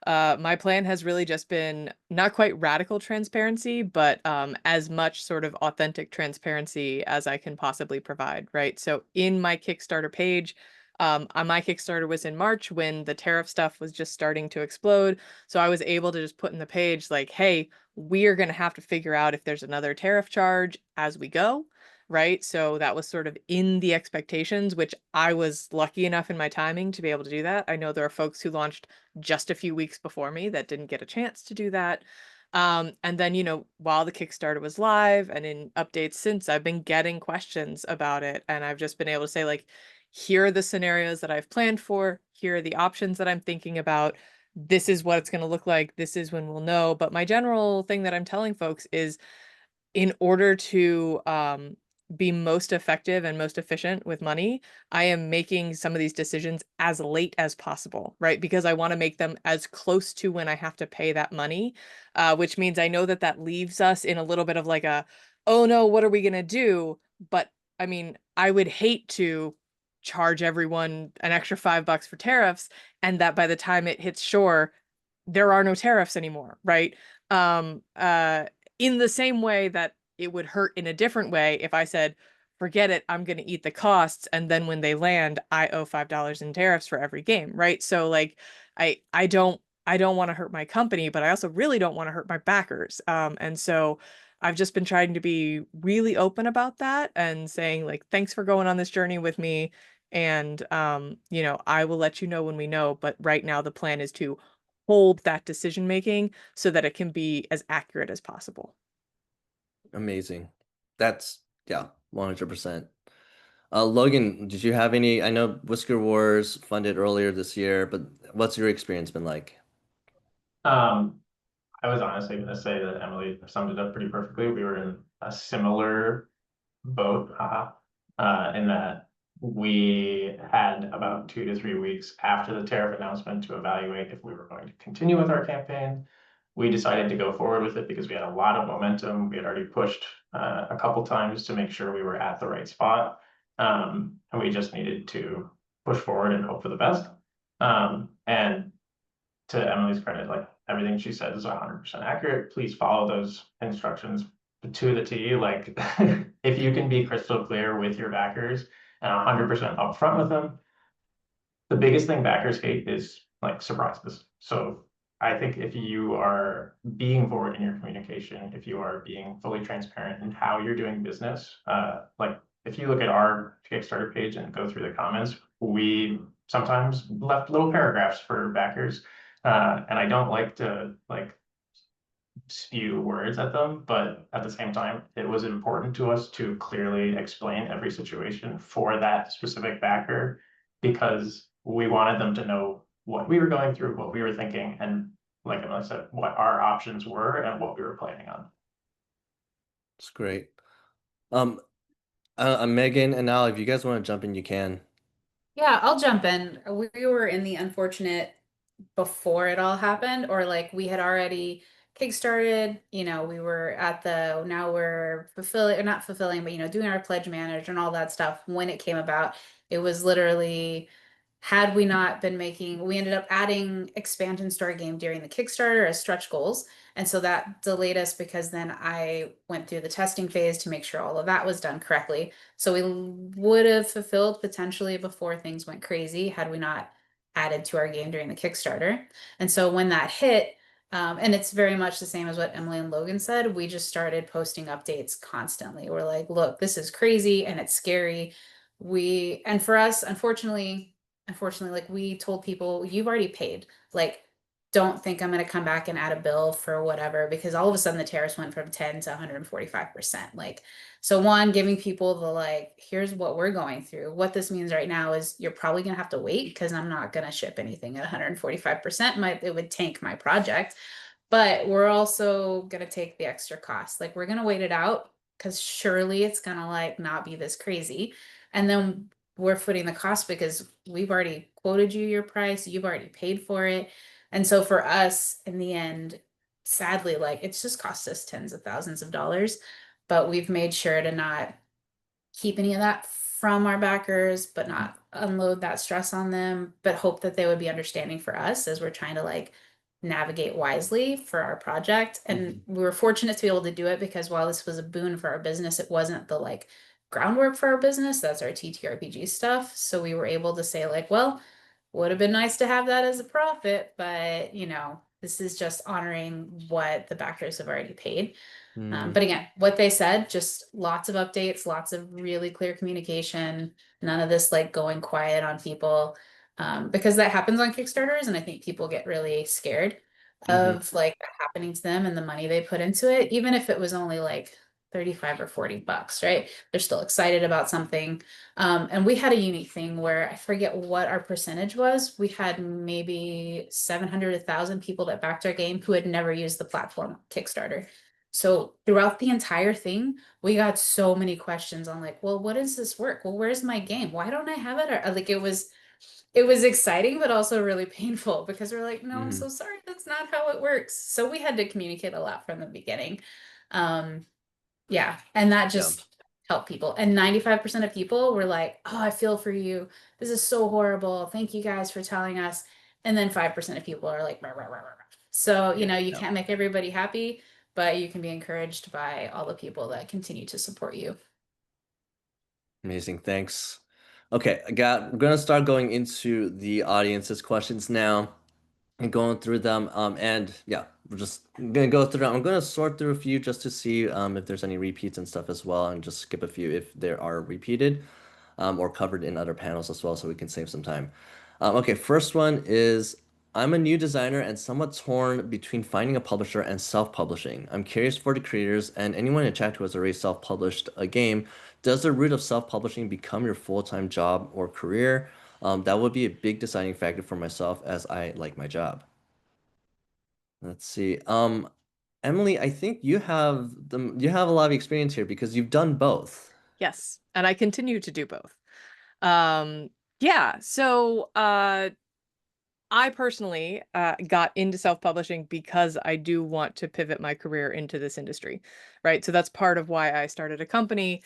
plan has really just been not quite radical transparency, but as much sort of authentic transparency as I can possibly provide, right? So in my Kickstarter page, my Kickstarter was in March when the tariff stuff was just starting to explode. So I was able to just put in the page like, hey, we are going to have to figure out if there's another tariff charge as we go. Right. So that was sort of in the expectations, which I was lucky enough in my timing to be able to do that. I know there are folks who launched just a few weeks before me that didn't get a chance to do that. And then, while the Kickstarter was live and in updates since, I've been getting questions about it. And I've just been able to say, like, here are the scenarios that I've planned for. Here are the options that I'm thinking about. This is what it's going to look like. This is when we'll know. But my general thing that I'm telling folks is in order to be most effective and most efficient with money, I am making some of these decisions as late as possible, right? Because I want to make them as close to when I have to pay that money, which means I know that that leaves us in a little bit of like oh no, what are we going to do? But I mean, I would hate to charge everyone an extra $5 for tariffs and that by the time it hits shore, there are no tariffs anymore, right? Um, uh, in the same way that it would hurt in a different way if I said, forget it, I'm going to eat the costs. And then when they land, I owe $5 in tariffs for every game. Right. So like, I don't want to hurt my company, but I also really don't want to hurt my backers. And so I've just been trying to be really open about that and saying like, thanks for going on this journey with me. And, I will let you know when we know, but right now the plan is to hold that decision making so that it can be as accurate as possible. Amazing. That's yeah, 100%. Logan, did you have any? I know Whisker Wars funded earlier this year, but what's your experience been like? Um, I was honestly gonna say that Emily summed it up pretty perfectly. We were in a similar boat, in that we had about 2 to 3 weeks after the tariff announcement to evaluate if we were going to continue with our campaign. We decided to go forward with it because we had a lot of momentum. We had already pushed a couple times to make sure we were at the right spot. And we just needed to push forward and hope for the best. And to Emily's credit, like everything she said is 100% accurate. Please follow those instructions to the T. Like if you can be crystal clear with your backers and 100% upfront with them, the biggest thing backers hate is like surprises. So I think if you are being forward in your communication, if you are being fully transparent in how you're doing business, like if you look at our Kickstarter page and go through the comments, we sometimes left little paragraphs for backers. And I don't like to like spew words at them, but at the same time, it was important to us to clearly explain every situation for that specific backer because we wanted them to know what we were going through, what we were thinking, and like I said, what our options were and what we were planning on. It's great. Um, Megan and Al, if you guys want to jump in, you can. Yeah, I'll jump in. We were in the unfortunate before it all happened, or like we had already kickstarted, we were at now we're fulfilling, or not fulfilling, but doing our pledge manager and all that stuff. When it came about, it was literally, had we not been we ended up adding expansions to our game during the Kickstarter as stretch goals. And so that delayed us, because then I went through the testing phase to make sure all of that was done correctly. So we would have fulfilled potentially before things went crazy had we not added to our game during the Kickstarter. And so when that hit, and it's very much the same as what Emily and Logan said, we just started posting updates constantly. We're like, look, this is crazy and it's scary. And for us, unfortunately, like, we told people, you've already paid. Like, don't think I'm going to come back and add a bill for whatever, because all of a sudden the tariffs went from 10 to 145%. Like, so one, giving people the, like, here's what we're going through. What this means right now is you're probably going to have to wait, because I'm not going to ship anything at 145%. It would tank my project. But we're also going to take the extra cost. Like, we're going to wait it out, because surely it's going to, like, not be this crazy. And then we're footing the cost, because we've already quoted you your price, you've already paid for it. And so for us, in the end, sadly, like, it's just cost us tens of thousands of dollars, but we've made sure to not keep any of that from our backers, but not unload that stress on them, but hope that they would be understanding for us as we're trying to, like, navigate wisely for our project. And we were fortunate to be able to do it, because while this was a boon for our business, it wasn't the, like, groundwork for our business. That's our TTRPG stuff. So we were able to say, like, well, would have been nice to have that as a profit, but this is just honoring what the backers have already paid. But again, what they said, just lots of updates, lots of really clear communication, none of this, like, going quiet on people, because that happens on Kickstarters, and I think people get really scared of, like, that happening to them and the money they put into it, even if it was only like 35 or 40 bucks, right? They're still excited about something. And we had a unique thing where, I forget what our percentage was. We had maybe 700, 1,000 people that backed our game who had never used the platform Kickstarter. So throughout the entire thing, we got so many questions on, like, well, what does this work? Well, where's my game? Why don't I have it? Or, like, it was exciting, but also really painful, because we're like, no, I'm so sorry, that's not how it works. So we had to communicate a lot from the beginning. Yeah, and that just helped people. And 95% of people were like, oh, I feel for you. This is so horrible. Thank you guys for telling us. And then 5% of people are like, rah, rah, rah, rah, rah. So, you can't make everybody happy, but you can be encouraged by all the people that continue to support you. Amazing, thanks. Okay, we're gonna start going into the audience's questions now and going through them. And yeah, we're just gonna go through them. I'm gonna sort through a few just to see if there's any repeats and stuff as well, and just skip a few if there are repeated or covered in other panels as well, so we can save some time. Okay, first one is, I'm a new designer and somewhat torn between finding a publisher and self-publishing. I'm curious for the creators and anyone in chat who has already self-published a game, does the route of self-publishing become your full-time job or career? That would be a big deciding factor for myself, as I like my job. Let's see. Emily, I think you have a lot of experience here because you've done both. Yes, and I continue to do both. Yeah, so I personally got into self-publishing because I do want to pivot my career into this industry, right? So that's part of why I started a company,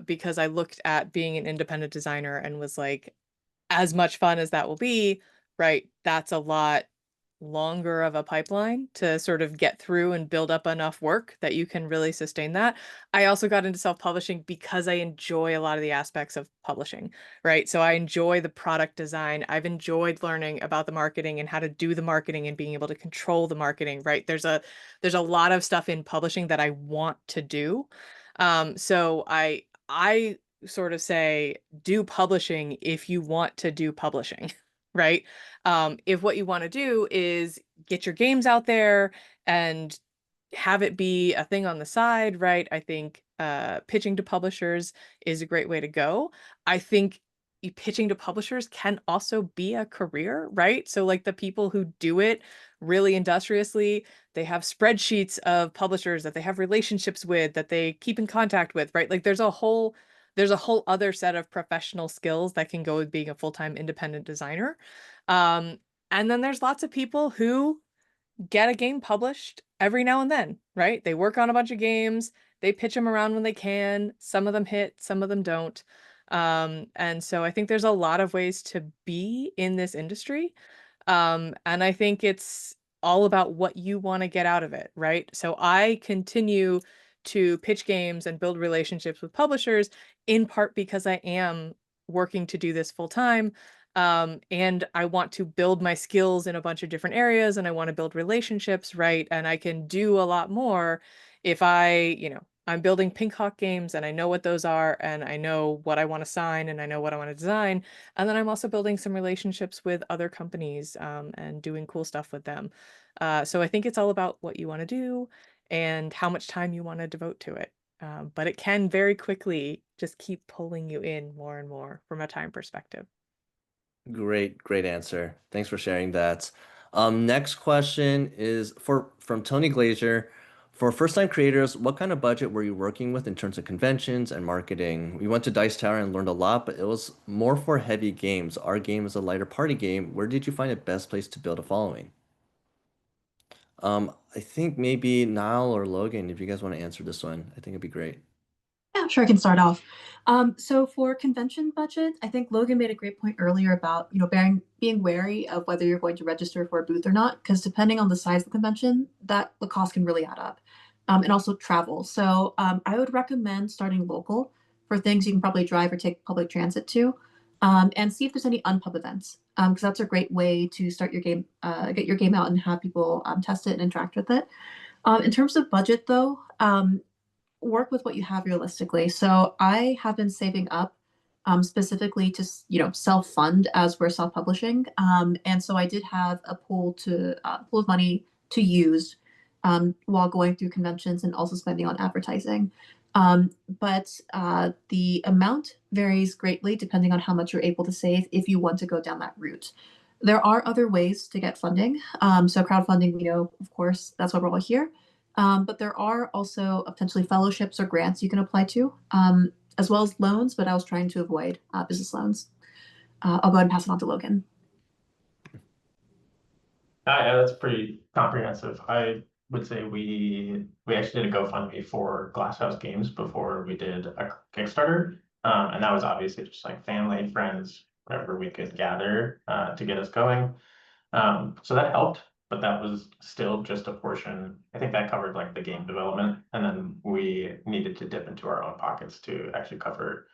because I looked at being an independent designer and was like, as much fun as that will be, right? That's a lot longer of a pipeline to sort of get through and build up enough work that you can really sustain that. I also got into self-publishing because I enjoy a lot of the aspects of publishing, right? So I enjoy the product design. I've enjoyed learning about the marketing and how to do the marketing and being able to control the marketing, right? There's a lot of stuff in publishing that I want to do. So I sort of say, do publishing if you want to do publishing, right? If what you want to do is get your games out there and have it be a thing on the side, right? I think pitching to publishers is a great way to go. I think pitching to publishers can also be a career, right? So like the people who do it really industriously, they have spreadsheets of publishers that they have relationships with, that they keep in contact with, right? Like there's a whole other set of professional skills that can go with being a full-time independent designer. And then there's lots of people who get a game published every now and then, right? They work on a bunch of games, they pitch them around when they can. Some of them hit, some of them don't. And so I think there's a lot of ways to be in this industry. And I think it's all about what you want to get out of it, right? So I continue to pitch games and build relationships with publishers in part because I am working to do this full time. And I want to build my skills in a bunch of different areas and I want to build relationships, right? And I can do a lot more if I'm building Pink Hawk games and I know what those are and I know what I want to sign and I know what I want to design. And then I'm also building some relationships with other companies and doing cool stuff with them. So I think it's all about what you want to do and how much time you want to devote to it. But it can very quickly just keep pulling you in more and more from a time perspective. Great answer. Thanks for sharing that. Next question is from Tony Glazier. For first-time creators, what kind of budget were you working with in terms of conventions and marketing? We went to Dice Tower and learned a lot, but it was more for heavy games. Our game is a lighter party game. Where did you find the best place to build a following? I think maybe Niall or Logan, if you guys want to answer this one, I think it'd be great. Yeah, sure, I can start off. So for convention budget, I think Logan made a great point earlier about, being wary of whether you're going to register for a booth or not, because depending on the size of the convention, that the cost can really add up. And also travel. So I would recommend starting local for things you can probably drive or take public transit to, and see if there's any unpub events, because that's a great way to start your game, get your game out and have people test it and interact with it. In terms of budget, though, work with what you have realistically. So I have been saving up specifically to self-fund as we're self-publishing, and so I did have a pool of money to use while going through conventions and also spending on advertising. But the amount varies greatly depending on how much you're able to save if you want to go down that route. There are other ways to get funding. So crowdfunding, of course, that's why we're all here. But there are also potentially fellowships or grants you can apply to, as well as loans, but I was trying to avoid business loans. I'll go ahead and pass it on to Logan. Yeah, that's pretty comprehensive. I would say we actually did a GoFundMe for Glasshouse Games before we did a Kickstarter. And that was obviously just like family, friends, whatever we could gather to get us going. So that helped, but that was still just a portion. I think that covered like the game development, and then we needed to dip into our own pockets to actually cover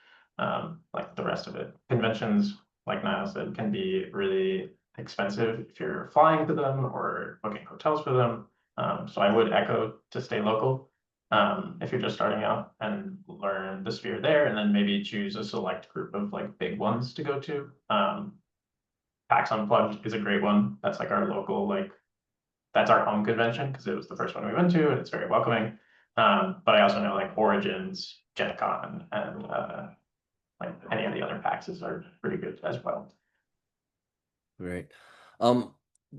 like the rest of it. Conventions, like Niall said, can be really expensive if you're flying to them or booking hotels for them. So I would echo to stay local if you're just starting out and learn the sphere there, and then maybe choose a select group of like big ones to go to. PAX Unplugged is a great one. That's like our local, that's our home convention because it was the first one we went to and it's very welcoming. But I also know like Origins, Gen Con, and like any of the other PAXs are pretty good as well. Great.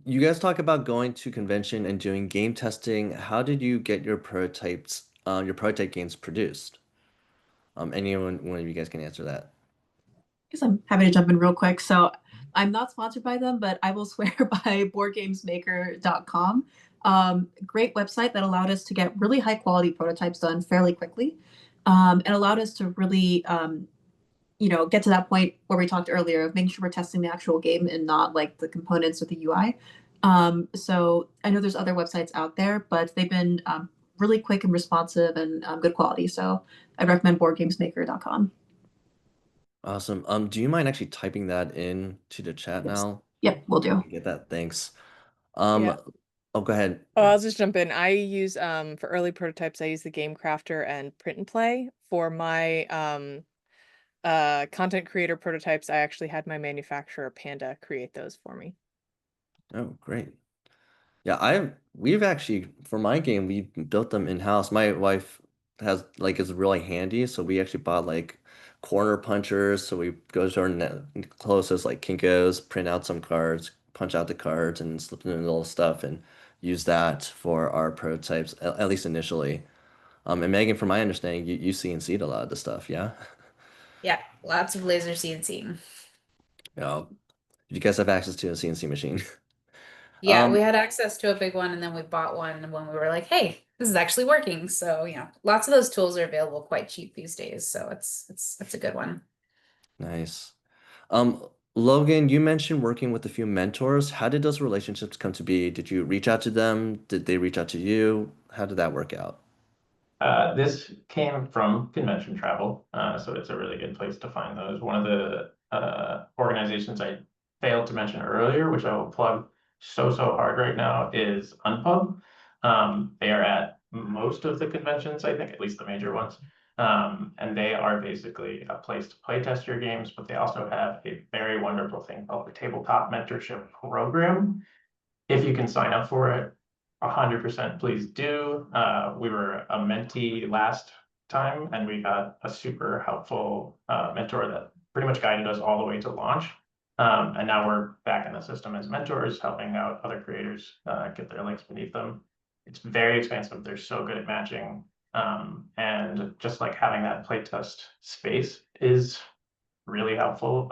You guys talk about going to convention and doing game testing. How did you get your prototype games produced? One of you guys can answer that. I guess I'm happy to jump in real quick. So I'm not sponsored by them, but I will swear by boardgamesmaker.com. Great website that allowed us to get really high quality prototypes done fairly quickly, and allowed us to really get to that point where we talked earlier of making sure we're testing the actual game and not like the components or the UI. So I know there's other websites out there, but they've been really quick and responsive and good quality. So I'd recommend boardgamesmaker.com. Awesome. Do you mind actually typing that in to the chat Yes. now? Yep, we'll do. Get that. Thanks. Yeah. Oh, go ahead. Oh, I'll just jump in. I use for early prototypes, I use the Game Crafter and Print and Play. For my content creator prototypes, I actually had my manufacturer Panda create those for me. Oh, great. Yeah, we've actually for my game we built them in-house. My wife is really handy, so we actually bought like corner punchers. So we go to our closest like Kinko's, print out some cards, punch out the cards, and slip in the little stuff, and use that for our prototypes at least initially. And Megan, from my understanding, you CNC'd a lot of the stuff, yeah? Yeah, lots of laser CNC. Yeah. You guys have access to a CNC machine. Yeah, Um, we had access to a big one, and then we bought one when we were like, "Hey, this is actually working." So, lots of those tools are available quite cheap these days. So it's a good one. Nice. Logan, you mentioned working with a few mentors. How did those relationships come to be? Did you reach out to them? Did they reach out to you? How did that work out? This came from convention travel, so it's a really good place to find those. One of the organizations I failed to mention earlier, which I will plug so hard right now, is Unpub. They are at most of the conventions, I think, at least the major ones. And they are basically a place to play test your games, but they also have a very wonderful thing called the Tabletop Mentorship Program. If you can sign up for it, 100% please do. We were a mentee last time, and we got a super helpful mentor that pretty much guided us all the way to launch. And now we're back in the system as mentors, helping out other creators get their legs beneath them. It's very expensive. They're so good at matching. And just like having that playtest space is really helpful.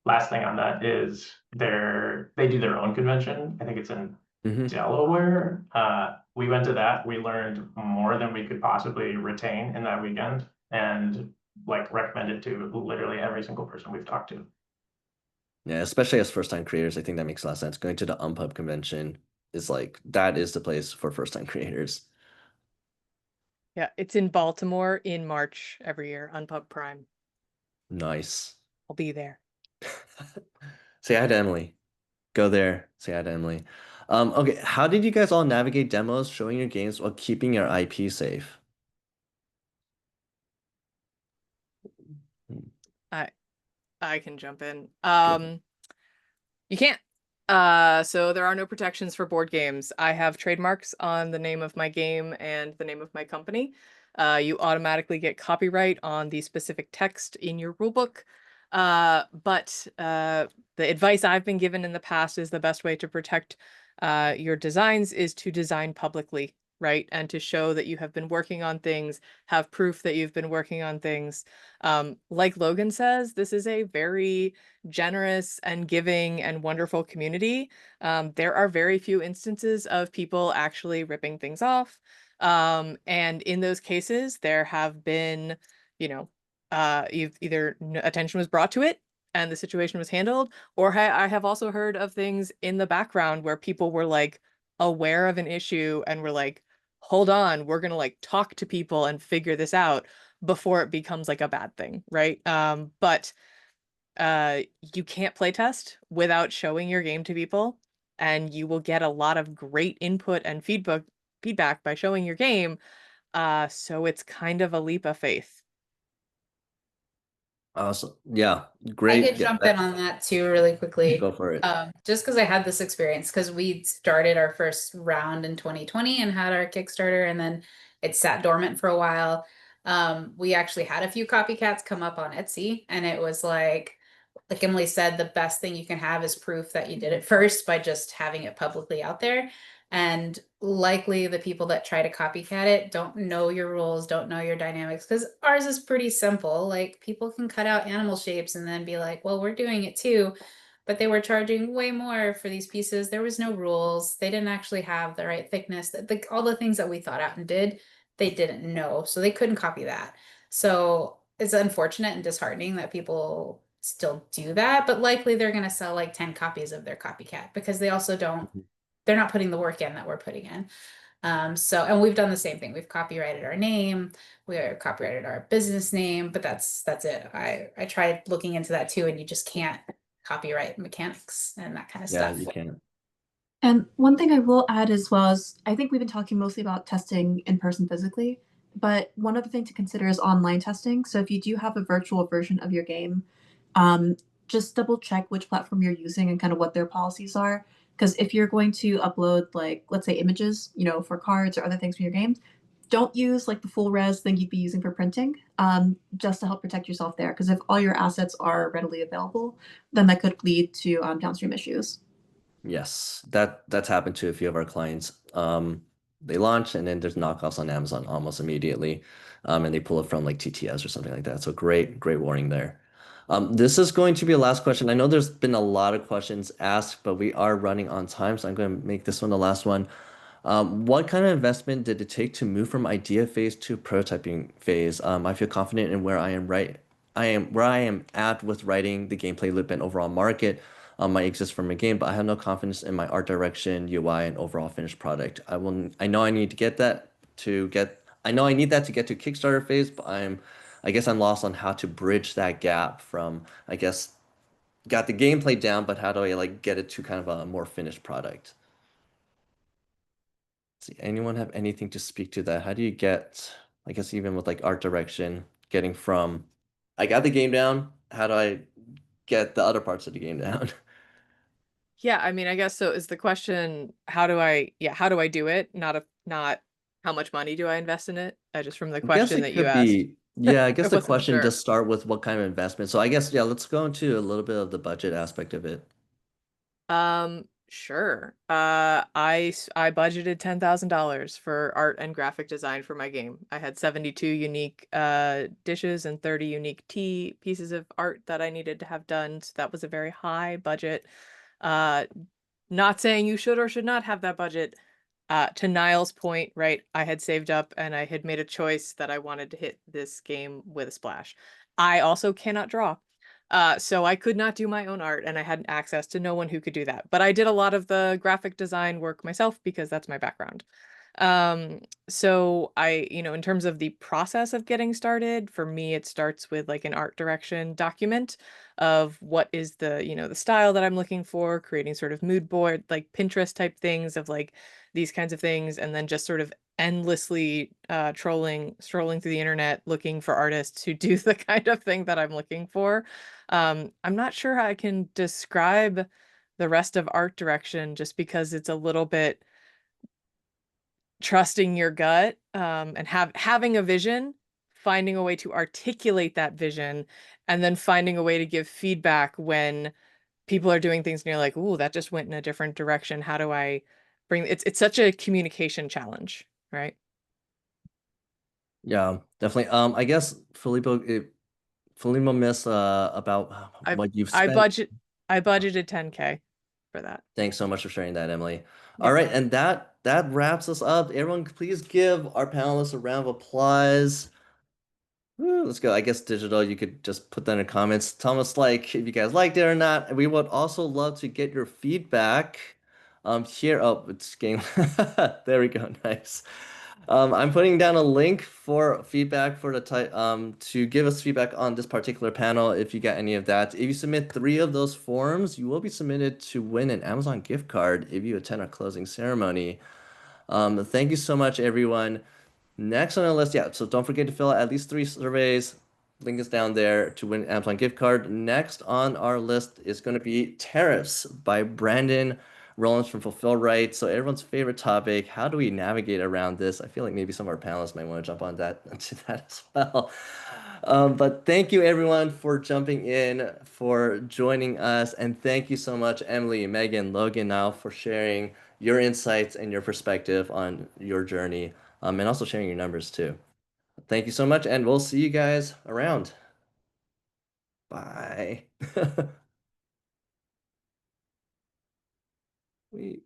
Last thing on that is they do their own convention. I think it's in Hmm. Delaware. We went to that. We learned more than we could possibly retain in that weekend, and like recommend it to literally every single person we've talked to. Yeah, especially as first-time creators, I think that makes a lot of sense. Going to the Unpub convention is like that is the place for first-time creators. Yeah, it's in Baltimore in March every year on Pub Prime. Nice. I'll be there. Say hi to Emily. Go there. Say hi to Emily. Okay, how did you guys all navigate demos, showing your games while keeping your IP safe? I can jump in. Good. You can't. So there are no protections for board games. I have trademarks on the name of my game and the name of my company. You automatically get copyright on the specific text in your rulebook. But the advice I've been given in the past is the best way to protect your designs is to design publicly, right? And to show that you have been working on things, have proof that you've been working on things. Like Logan says, this is a very generous and giving and wonderful community. There are very few instances of people actually ripping things off. And in those cases, there have been, you've either attention was brought to it and the situation was handled, or I have also heard of things in the background where people were like aware of an issue and were like, hold on, we're gonna like talk to people and figure this out before it becomes like a bad thing, right? But you can't playtest without showing your game to people, and you will get a lot of great input and feedback by showing your game. So it's kind of a leap of faith. Awesome. Yeah, I great. could Yeah, jump in on that too, really quickly. go for it. Just because I had this experience, because we started our first round in 2020 and had our Kickstarter, and then it sat dormant for a while. We actually had a few copycats come up on Etsy, and it was like Emily said, the best thing you can have is proof that you did it first by just having it publicly out there. And likely the people that try to copycat it don't know your rules, don't know your dynamics, because ours is pretty simple. Like people can cut out animal shapes and then be like, well, we're doing it too. But they were charging way more for these pieces. There was no rules. They didn't actually have the right thickness. All the things that we thought out and did, they didn't know. So they couldn't copy that. So it's unfortunate and disheartening that people still do that, but likely they're going to sell like 10 copies of their copycat because they also don't, they're not putting the work in that we're putting in. And we've done the same thing. We've copyrighted our name, we are copyrighted our business name, but that's it. I tried looking into that too, and you just can't copyright mechanics and that kind of Yeah, stuff. you can. And one thing I will add as well is I think we've been talking mostly about testing in person physically, but one other thing to consider is online testing. So if you do have a virtual version of your game, just double check which platform you're using and kind of what their policies are. Because if you're going to upload, like, let's say images, for cards or other things from your game, don't use like the full res thing you'd be using for printing, just to help protect yourself there. Because if all your assets are readily available, then that could lead to downstream issues. Yes, that's happened to a few of our clients. They launch and then there's knockoffs on Amazon almost immediately, and they pull it from like TTS or something like that. So great warning there. This is going to be the last question. I know there's been a lot of questions asked, but we are running on time, so I'm going to make this one the last one. What kind of investment did it take to move from idea phase to prototyping phase? I feel confident in where I am where I am at with writing the gameplay loop and overall market might exist from a game, but I have no confidence in my art direction, UI, and overall finished product. I know I need to get that to get, I know I need that to get to Kickstarter phase, but I guess I'm lost on how to bridge that gap from, I guess, got the gameplay down, but how do I like get it to kind of a more finished product? See, anyone have anything to speak to that? How do you get, I guess even with like art direction, getting from I got the game down, how do I get the other parts of the game down? Yeah, I mean, I guess so is the question, how do I do it? Not how much money do I invest in it? Just from the I guess question it that you could asked. be, yeah, I I guess the wasn't question sure. just start with what kind of investment. So I guess, yeah, let's go into a little bit of the budget aspect of it. Sure. I budgeted $10,000 for art and graphic design for my game. I had 72 unique dishes and 30 unique tea pieces of art that I needed to have done. So that was a very high budget. Uh, not saying you should or should not have that budget. To Niall's point, right? I had saved up and I had made a choice that I wanted to hit this game with a splash. I also cannot draw. So I could not do my own art and I had access to no one who could do that. But I did a lot of the graphic design work myself because that's my background. So in terms of the process of getting started, for me, it starts with like an art direction document of what is the style that I'm looking for, creating sort of mood board, like Pinterest type things of like these kinds of things, and then just sort of endlessly strolling through the internet looking for artists who do the kind of thing that I'm looking for. I'm not sure how I can describe the rest of art direction just because it's a little bit trusting your gut, and having a vision, finding a way to articulate that vision, and then finding a way to give feedback when people are doing things and you're like, "Ooh, that just went in a different direction. How do I bring it's such a communication challenge, right?" Yeah, definitely. I guess Filippo miss about I what you've I spent. budget I budgeted 10K for that. Thanks so much for sharing that, Emily. All Yeah. right, and that wraps us up. Everyone, please give our panelists a round of applause. Woo, let's go. I guess digital, you could just put that in the comments. Tell us like if you guys liked it or not. We would also love to get your feedback. Here, oh, it's game. There we go. Nice. I'm putting down a link for feedback for the type to give us feedback on this particular panel if you got any of that. If you submit 3 of those forms, you will be submitted to win an Amazon gift card if you attend our closing ceremony. Thank you so much, everyone. Next on our list, yeah, so don't forget to fill out at least 3 surveys. Link is down there to win an Amazon gift card. Next on our list is going to be tariffs by Brandon Rollins from Fulfill Right. So everyone's favorite topic. How do we navigate around this? I feel like maybe some of our panelists might want to jump on that to that as well. But thank you everyone for jumping in, for joining us, and thank you so much, Emily, Megan, Logan, now for sharing your insights and your perspective on your journey, and also sharing your numbers too. Thank you so much, and we'll see you guys around. Bye. We